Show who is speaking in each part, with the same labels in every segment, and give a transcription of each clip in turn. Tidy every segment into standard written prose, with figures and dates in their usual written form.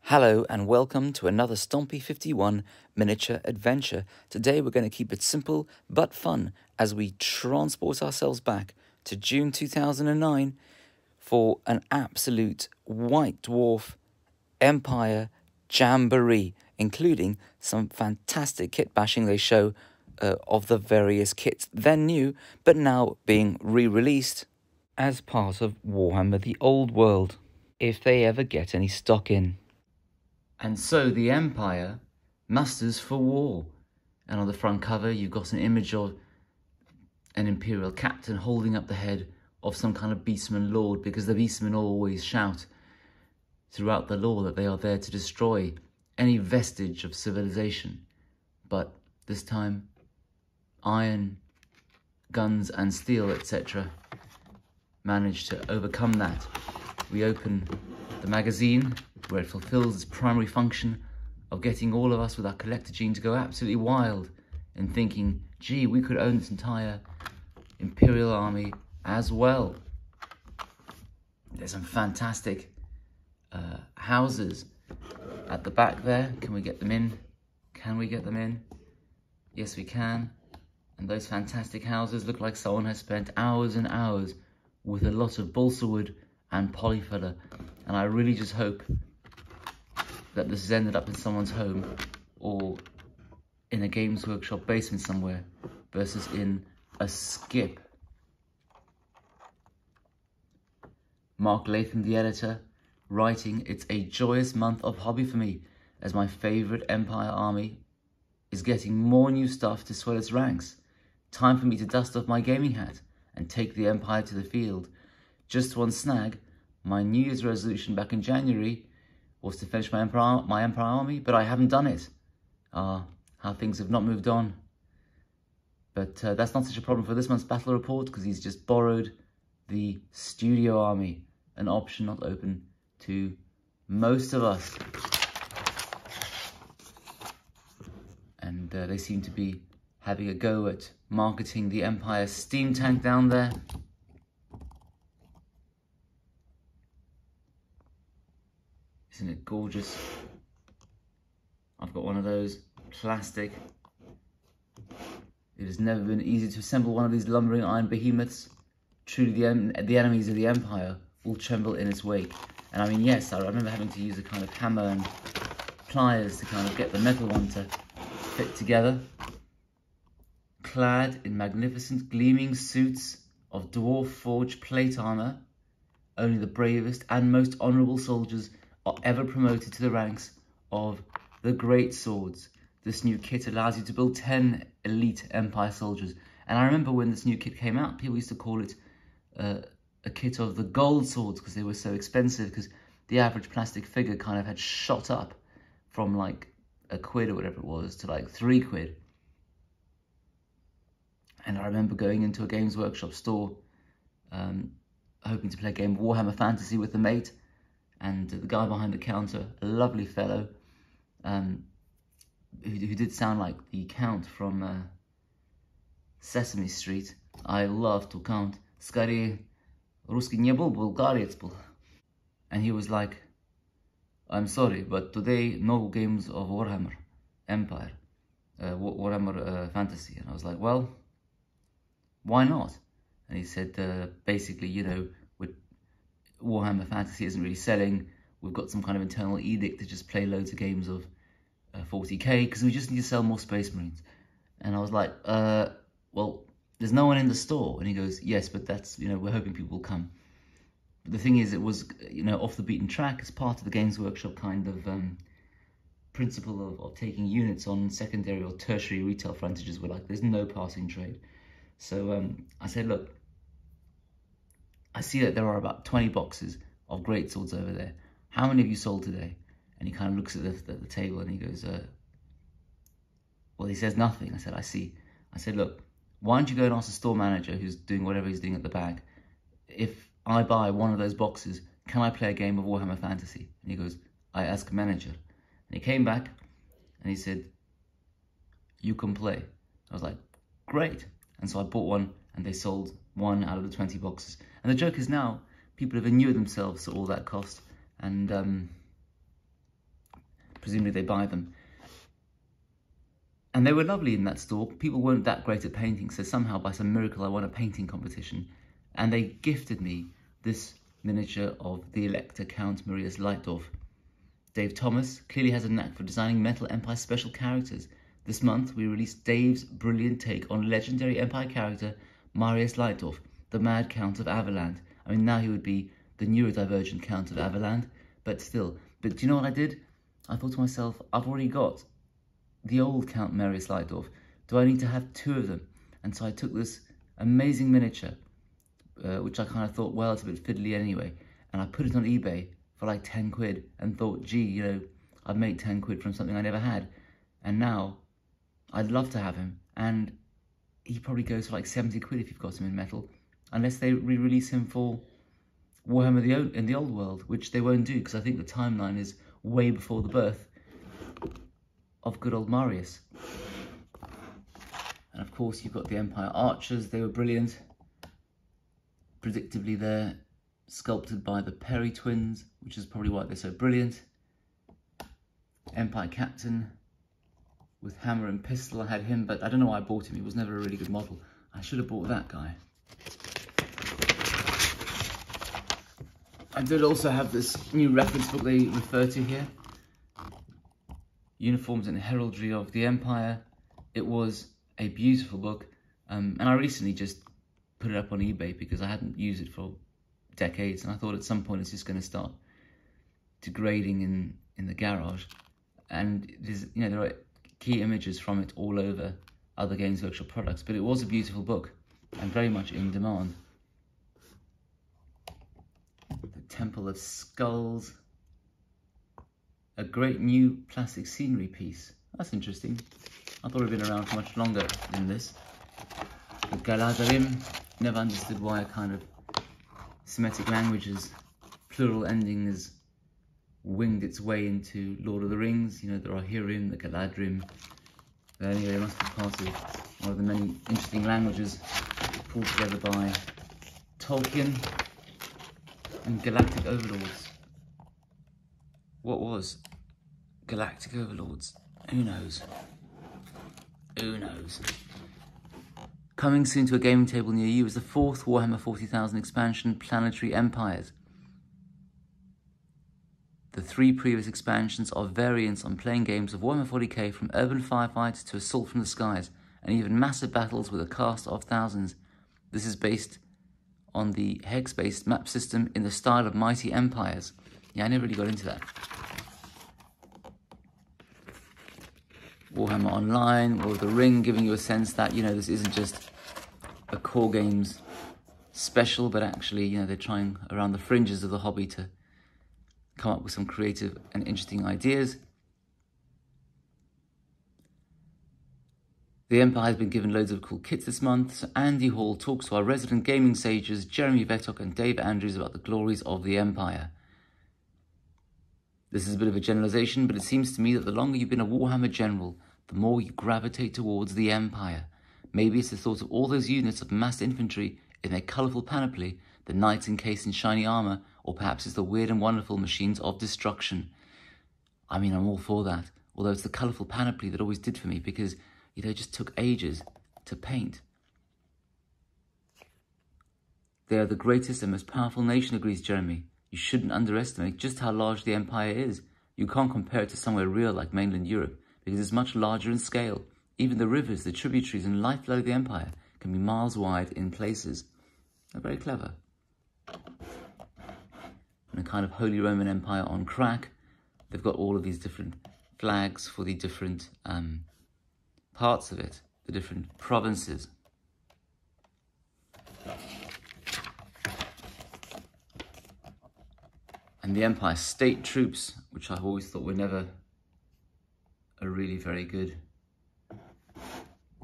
Speaker 1: Hello and welcome to another Stompy 51 miniature adventure. Today we're going to keep it simple but fun as we transport ourselves back to June 2009 for an absolute White Dwarf Empire jamboree, including some fantastic kit bashing they show of the various kits, then new but now being re-released as part of Warhammer the Old World, if they ever get any stock in. And so the Empire musters for war. And on the front cover, you've got an image of an Imperial captain holding up the head of some kind of beastman lord, because the beastmen always shout throughout the lore that they are there to destroy any vestige of civilization. But this time, iron, guns and steel, etc. managed to overcome that. We open the magazine, where it fulfills its primary function of getting all of us with our collector gene to go absolutely wild and thinking, gee, we could own this entire Imperial army as well. There's some fantastic houses at the back there. Can we get them in? Can we get them in? Yes, we can. And those fantastic houses look like someone has spent hours and hours with a lot of balsa wood and polyfiller. And I really just hope that this has ended up in someone's home or in a Games Workshop basement somewhere versus in a skip. Mark Latham, the editor, writing, "It's a joyous month of hobby for me as my favourite Empire army is getting more new stuff to swell its ranks. Time for me to dust off my gaming hat and take the Empire to the field. Just one snag. My New Year's resolution back in January was to finish my Empire army, but I haven't done it. How things have not moved on. But that's not such a problem for this month's battle report, because he's just borrowed the studio army, an option not open to most of us. And they seem to be having a go at marketing the Empire steam tank down there. Isn't it gorgeous? I've got one of those, plastic. It has never been easy to assemble one of these lumbering iron behemoths. Truly the enemies of the Empire will tremble in its wake. And I mean, yes, I remember having to use a kind of hammer and pliers to kind of get the metal one to fit together. Clad in magnificent gleaming suits of dwarf forged plate armor, only the bravest and most honourable soldiers are ever promoted to the ranks of the Great Swords. This new kit allows you to build 10 elite Empire soldiers. And I remember when this new kit came out, people used to call it a kit of the gold swords because they were so expensive, because the average plastic figure kind of had shot up from like £1 or whatever it was to like £3. And I remember going into a Games Workshop store hoping to play a game of Warhammer Fantasy with a mate. And the guy behind the counter, a lovely fellow, who did sound like the Count from Sesame Street. I love to count. Скорее, русский не был, болгарец был. And he was like, I'm sorry, but today no games of Warhammer Empire, Warhammer Fantasy. And I was like, well, why not? And he said, basically, you know, Warhammer Fantasy isn't really selling. We've got some kind of internal edict to just play loads of games of 40k because we just need to sell more Space Marines. And I was like, well, there's no one in the store. And he goes, yes, but that's, you know, we're hoping people will come. But the thing is, it was, you know, off the beaten track as part of the Games Workshop kind of principle of taking units on secondary or tertiary retail frontages where like there's no passing trade. So I said, look, I see that there are about 20 boxes of great swords over there. How many have you sold today? And he kind of looks at the table and he goes, well, he says nothing. I said, I see. I said, look, why don't you go and ask the store manager who's doing whatever he's doing at the back, if I buy one of those boxes, can I play a game of Warhammer Fantasy? And he goes, I ask manager. And he came back and he said, you can play. I was like, great. And so I bought one and they sold one out of the 20 boxes. And the joke is now, people have inured themselves to all that cost. And presumably they buy them. And they were lovely in that store. People weren't that great at painting, so somehow by some miracle I won a painting competition. And they gifted me this miniature of the Elector Count Marius Lof. Dave Thomas clearly has a knack for designing Metal Empire special characters. This month we released Dave's brilliant take on legendary Empire character Marius Lof, the Mad Count of Averland. I mean, now he would be the neurodivergent Count of Averland, but still. But do you know what I did? I thought to myself, I've already got the old Count Marius Lof. Do I need to have two of them? And so I took this amazing miniature, which I kind of thought, well, it's a bit fiddly anyway, and I put it on eBay for like 10 quid and thought, gee, you know, I'd make 10 quid from something I never had. And now I'd love to have him, and he probably goes for like 70 quid if you've got him in metal, unless they re-release him for Warhammer in the old world, which they won't do, because I think the timeline is way before the birth of good old Marius. And of course you've got the Empire archers. They were brilliant. Predictably they're sculpted by the Perry twins, which is probably why they're so brilliant. Empire captain with hammer and pistol, I had him, but I don't know why I bought him. He was never a really good model. I should have bought that guy. I did also have this new reference book they refer to here. Uniforms and Heraldry of the Empire. It was a beautiful book, and I recently just put it up on eBay because I hadn't used it for decades, and I thought at some point it's just going to start degrading in the garage. And there's, you know, there are key images from it all over other Games Workshop products, but it was a beautiful book and very much in demand. The Temple of Skulls, a great new plastic scenery piece. That's interesting. I thought it had been around for much longer than this. The Galadrim, never understood why a kind of Semitic language's plural ending has winged its way into Lord of the Rings. You know, there are Hirim, the Galadrim. But anyway, it must be part of one of the many interesting languages pulled together by Tolkien. And Galactic Overlords. What was Galactic Overlords? Who knows? Who knows? Coming soon to a gaming table near you is the 4th Warhammer 40,000 expansion, Planetary Empires. The 3 previous expansions are variants on playing games of Warhammer 40k, from urban firefights to assault from the skies, and even massive battles with a cast of thousands. This is based on the hex-based map system in the style of Mighty Empires. Yeah, I never really got into that. Warhammer Online, or the Ring, giving you a sense that, you know, this isn't just a core games special, but actually, you know, they're trying around the fringes of the hobby to come up with some creative and interesting ideas. The Empire has been given loads of cool kits this month, so Andy Hall talks to our resident gaming sages, Jeremy Vettock and Dave Andrews, about the glories of the Empire. This is a bit of a generalization, but it seems to me that the longer you've been a Warhammer general, the more you gravitate towards the Empire. Maybe it's the thought of all those units of massed infantry in their colourful panoply, the knights encased in shiny armour, or perhaps it's the weird and wonderful machines of destruction. I mean, I'm all for that, although it's the colourful panoply that always did for me, because, you know, it just took ages to paint. They are the greatest and most powerful nation, agrees Jeremy. You shouldn't underestimate just how large the Empire is. You can't compare it to somewhere real like mainland Europe, because it's much larger in scale. Even the rivers, the tributaries and lifeblood of the Empire can be miles wide in places. They're very clever. And a kind of Holy Roman Empire on crack. They've got all of these different flags for the different parts of it, the different provinces. And the Empire State Troops, which I've always thought were never a really very good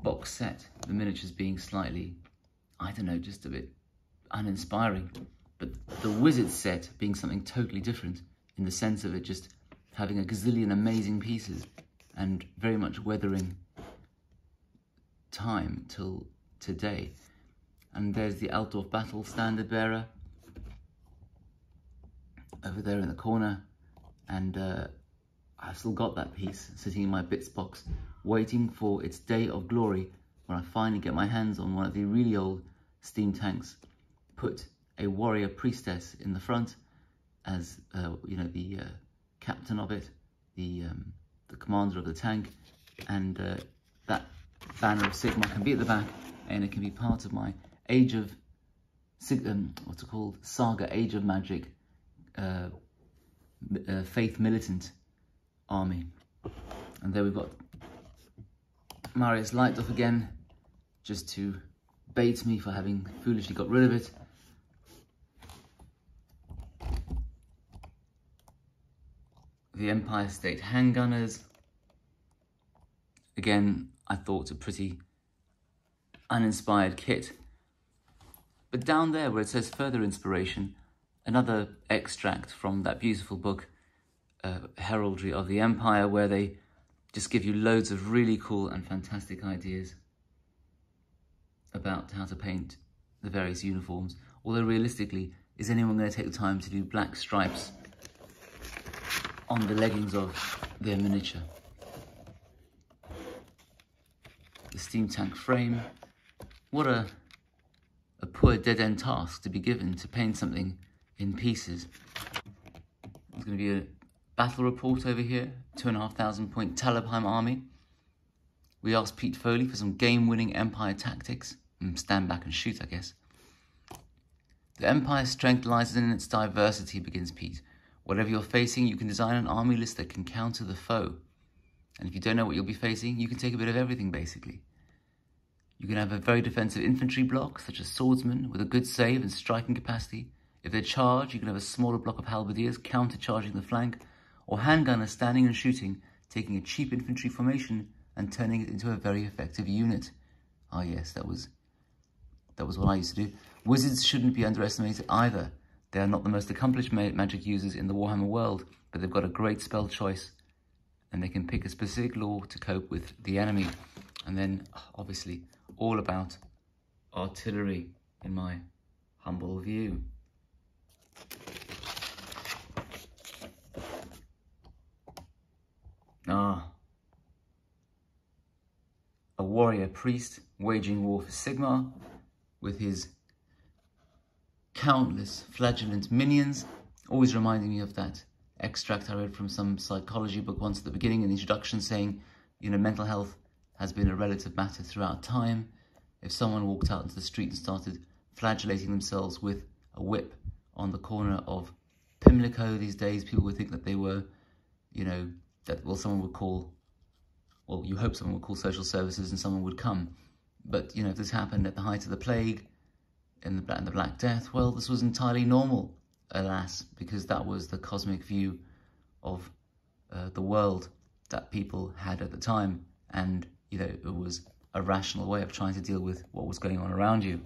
Speaker 1: box set. The miniatures being slightly, I don't know, just a bit uninspiring. But the Wizard set being something totally different, in the sense of it just having a gazillion amazing pieces and very much weathering time till today. And there's the Altdorf Battle Standard Bearer over there in the corner, and I I've still got that piece sitting in my bits box, waiting for its day of glory when I finally get my hands on one of the really old steam tanks, put a warrior priestess in the front as you know, the captain of it, the commander of the tank, and that banner of Sigmar can be at the back, and it can be part of my Age of what's it called, Saga Age of Magic Faith Militant army. And there we've got Marius Lof again, just to bait me for having foolishly got rid of it. The Empire State handgunners. Again, I thought a pretty uninspired kit. But down there where it says further inspiration, another extract from that beautiful book, Heraldry of the Empire, where they just give you loads of really cool and fantastic ideas about how to paint the various uniforms. Although realistically, is anyone going to take the time to do black stripes on the leggings of their miniature? The steam tank frame. What a poor dead-end task to be given to paint something in pieces. There's going to be a battle report over here, 2,500 point Talabheim army. We asked Pete Foley for some game-winning Empire tactics. Stand back and shoot, I guess. The Empire's strength lies in its diversity, begins Pete. Whatever you're facing, you can design an army list that can counter the foe. And if you don't know what you'll be facing, you can take a bit of everything, basically. You can have a very defensive infantry block, such as swordsmen, with a good save and striking capacity. If they charge, you can have a smaller block of halberdiers counter-charging the flank, or handgunners standing and shooting, taking a cheap infantry formation and turning it into a very effective unit. Ah yes, that was what I used to do. Wizards shouldn't be underestimated either. They are not the most accomplished magic users in the Warhammer world, but they've got a great spell choice, and they can pick a specific law to cope with the enemy. And then, obviously, all about artillery, in my humble view. A warrior priest waging war for Sigmar with his countless flagellant minions, always reminding me of that extract I read from some psychology book once at the beginning in the introduction, saying, you know, mental health has been a relative matter throughout time. If someone walked out into the street and started flagellating themselves with a whip on the corner of Pimlico these days, people would think that they were, you know, that, well, someone would call, well, you hope someone would call social services and someone would come. But, you know, if this happened at the height of the plague, in the Black Death, well, this was entirely normal, alas, because that was the cosmic view of the world that people had at the time. And, you know, it was a rational way of trying to deal with what was going on around you.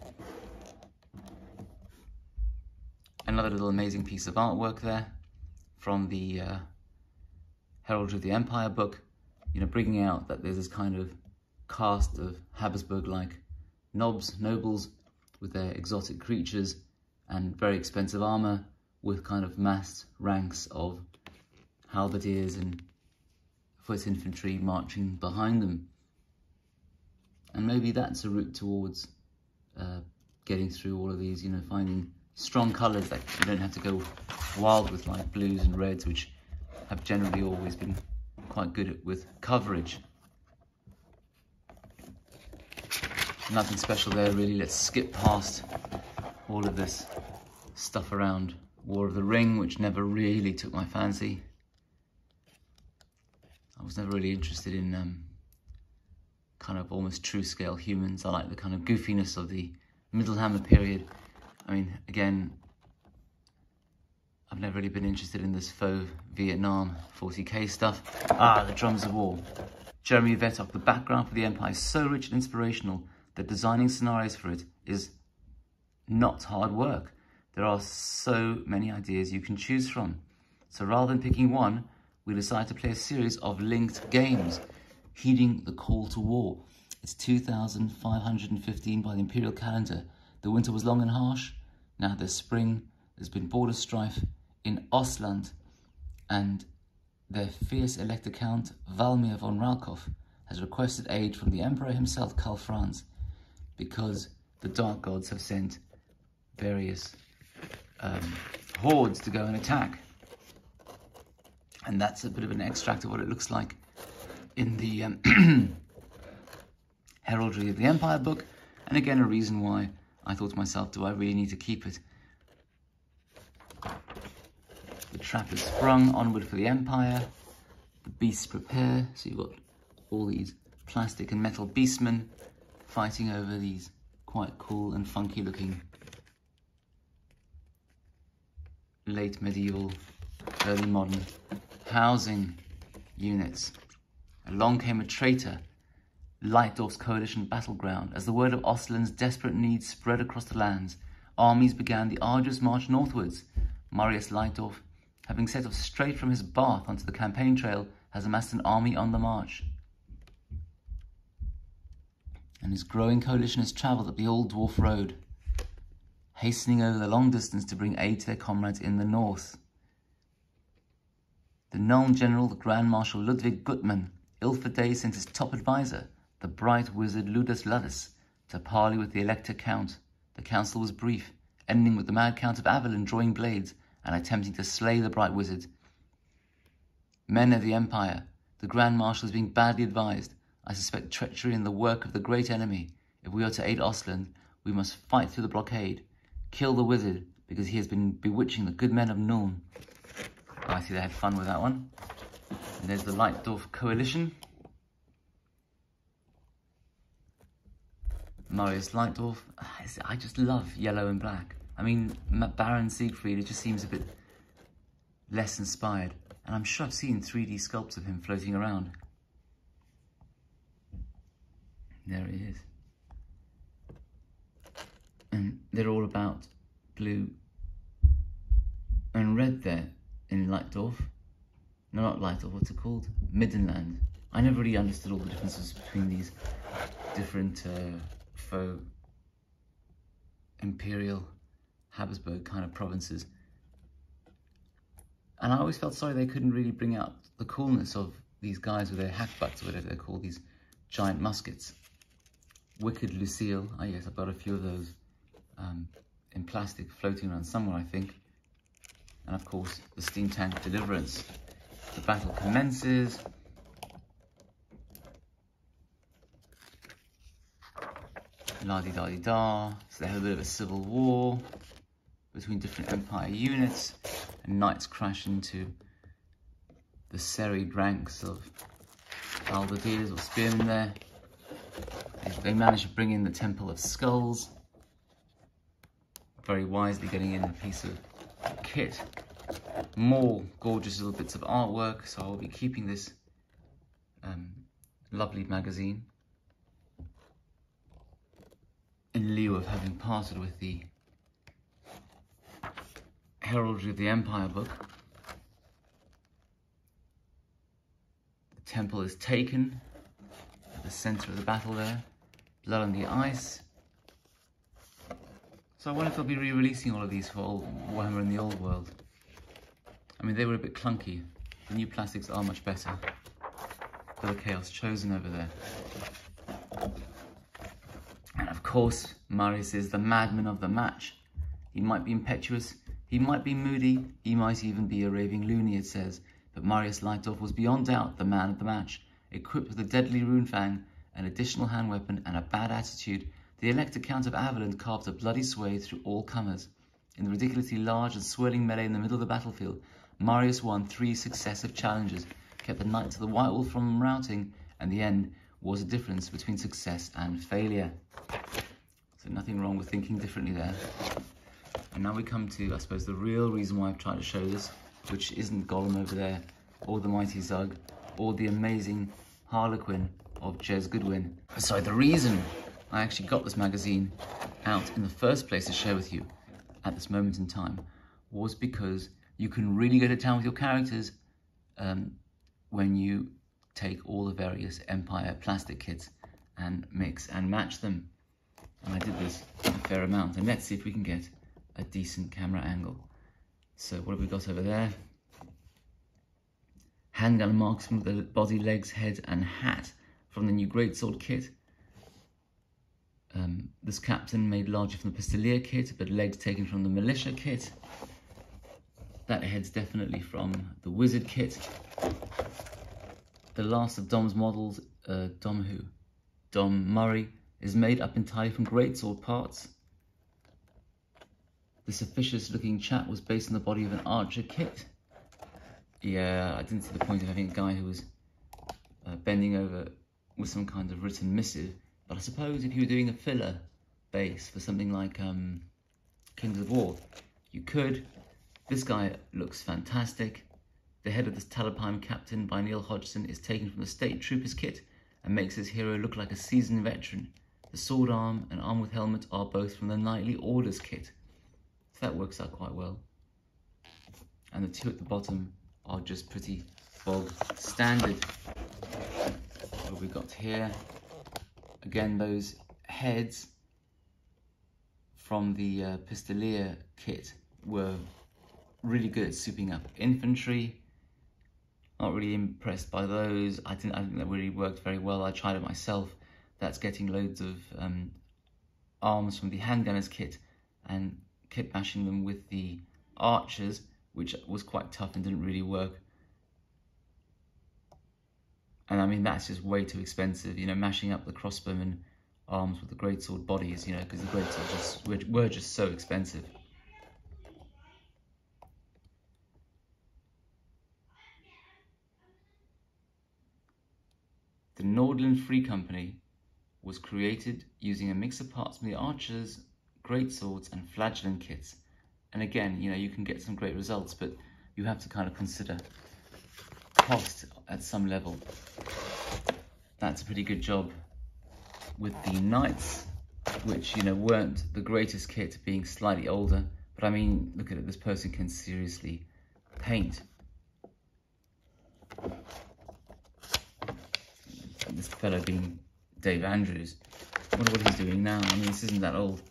Speaker 1: Another little amazing piece of artwork there from the Heraldry of the Empire book, you know, bringing out that there's this kind of cast of Habsburg-like nobles with their exotic creatures and very expensive armor, with kind of massed ranks of halberdiers and foot infantry marching behind them. And maybe that's a route towards getting through all of these, you know, finding strong colours that you don't have to go wild with, like blues and reds, which have generally always been quite good with coverage. Nothing special there, really. Let's skip past all of this stuff around War of the Ring, which never really took my fancy. I was never really interested in kind of almost true-scale humans. I like the kind of goofiness of the Middle Hammer period. I mean, again, I've never really been interested in this faux Vietnam 40k stuff. The Drums of War. Jeremy Vettock, the background for the Empire is so rich and inspirational that designing scenarios for it is not hard work. There are so many ideas you can choose from. So rather than picking one, we decided to play a series of linked games, heeding the call to war. It's 2515 by the Imperial calendar. The winter was long and harsh. Now there's spring. There's been border strife in Ostland, and their fierce Elector Count Valmir von Raukoff has requested aid from the Emperor himself, Karl Franz, because the Dark Gods have sent various hordes to go and attack. And that's a bit of an extract of what it looks like in the Heraldry of the Empire book. And again, a reason why I thought to myself, do I really need to keep it? The trap is sprung, onward for the Empire. The beasts prepare. So you've got all these plastic and metal beastmen fighting over these quite cool and funky looking late medieval, early modern housing units. Along came a traitor, Leitdorf's coalition battleground. As the word of Osterland's desperate needs spread across the lands, armies began the arduous march northwards. Marius Leitdorf, having set off straight from his bath onto the campaign trail, has amassed an army on the march. And his growing coalition has travelled up the old dwarf road, hastening over the long distance to bring aid to their comrades in the north. The Nuln general, the Grand Marshal Ludwig Gutmann, ill for days sent his top advisor, the bright wizard Ludus Ludus, to parley with the Elector Count. The council was brief, ending with the mad Count of Avalon drawing blades and attempting to slay the bright wizard. Men of the Empire, the Grand Marshal is being badly advised. I suspect treachery in the work of the great enemy. If we are to aid Ostland, we must fight through the blockade. Kill the wizard, because he has been bewitching the good men of Nuln. Oh, I see they had fun with that one. And there's the Leitdorf coalition. Marius Leitdorf. I just love yellow and black. I mean, Baron Siegfried, it just seems a bit less inspired. And I'm sure I've seen 3D sculpts of him floating around. There he is. And they're all about blue and red there in Leitdorf. No, not Leitdorf, what's it called? Middenland. I never really understood all the differences between these different faux imperial Habsburg kind of provinces. And I always felt sorry they couldn't really bring out the coolness of these guys with their hackbutts, or whatever they're called, these giant muskets. Wicked Lucille, oh yes, I've got a few of those in plastic floating around somewhere, I think. And of course, the steam tank Deliverance. The battle commences. La-di-da-di-da. So they have a bit of a civil war between different Empire units, and knights crash into the serried ranks of halberdiers or spearmen there. They manage to bring in the Temple of Skulls, very wisely getting in a piece of kit. More gorgeous little bits of artwork, so I'll be keeping this lovely magazine in lieu of having parted with the Heraldry of the Empire book. The temple is taken at the centre of the battle there. Blood on the ice. So I wonder if they'll be re-releasing all of these for Warhammer in the old world. I mean, they were a bit clunky. The new plastics are much better. Bit of chaos chosen over there. And of course, Marius is the madman of the match. He might be impetuous, he might be moody, he might even be a raving loony, it says. But Marius Leitdorf was beyond doubt the man of the match. Equipped with a deadly runefang, an additional hand weapon, and a bad attitude, the Elector Count of Avalon carved a bloody swathe through all comers. In the ridiculously large and swirling melee in the middle of the battlefield, Marius won 3 successive challenges, kept the knight to the White Wolf from routing, and the end was a difference between success and failure. So nothing wrong with thinking differently there. And now we come to, I suppose, the real reason why I've tried to show this, which isn't Gollum over there, or the mighty Zug, or the amazing Harlequin of Jez Goodwin. Sorry, the reason I actually got this magazine out in the first place to share with you at this moment in time was because you can really go to town with your characters when you take all the various Empire plastic kits and mix and match them. And I did this a fair amount, and let's see if we can get a decent camera angle. So what have we got over there? handgun marks from the body, legs, head and hat from the new greatsword kit. This captain made largely from the pistolier kit, but legs taken from the militia kit. That head's definitely from the wizard kit. The last of Dom's models, Dom Murray, is made up entirely from greatsword parts. This officious looking chap was based on the body of an archer kit. Yeah, I didn't see the point of having a guy who was bending over with some kind of written missive, but I suppose if you were doing a filler base for something like Kings of War, you could. This guy looks fantastic. The head of this Talabheim captain by Neil Hodgson is taken from the State Troopers kit and makes his hero look like a seasoned veteran. The sword arm and arm with helmet are both from the Knightly Orders kit. So that works out quite well. And the two at the bottom are just pretty bog standard. What we got here, again, those heads from the pistolier kit were really good at souping up infantry. Not really impressed by those. I think that really worked very well. I tried it myself. That's getting loads of arms from the handgunners kit and kit bashing them with the archers, which was quite tough and didn't really work. And I mean, that's just way too expensive, you know, mashing up the crossbowmen arms with the greatsword bodies, you know, because the greatswords were just so expensive. The Nordland Free Company was created using a mix of parts from the archers, greatswords and flagellum kits. And again, you know, you can get some great results, but you have to kind of consider cost at some level. That's a pretty good job with the knights, which, you know, weren't the greatest kit, being slightly older. But I mean, look at it, this person can seriously paint. This fellow being Dave Andrews. I wonder what he's doing now. I mean, this isn't that old.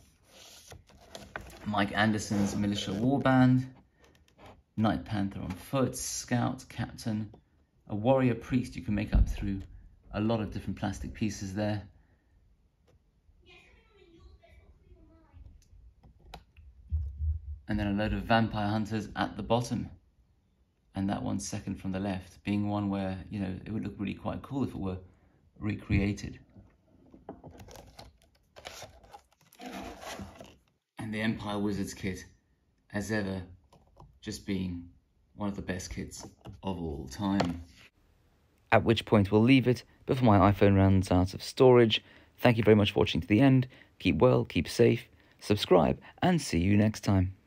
Speaker 1: Mike Anderson's Militia Warband, Knight Panther on foot, Scout, Captain, a warrior priest you can make up through a lot of different plastic pieces there. And then a load of vampire hunters at the bottom. And that one's second from the left, being one where, you know, it would look really quite cool if it were recreated. And the Empire Wizards kit, as ever, just being one of the best kits of all time. At which point we'll leave it before my iPhone runs out of storage. Thank you very much for watching to the end. Keep well, keep safe, subscribe, and see you next time.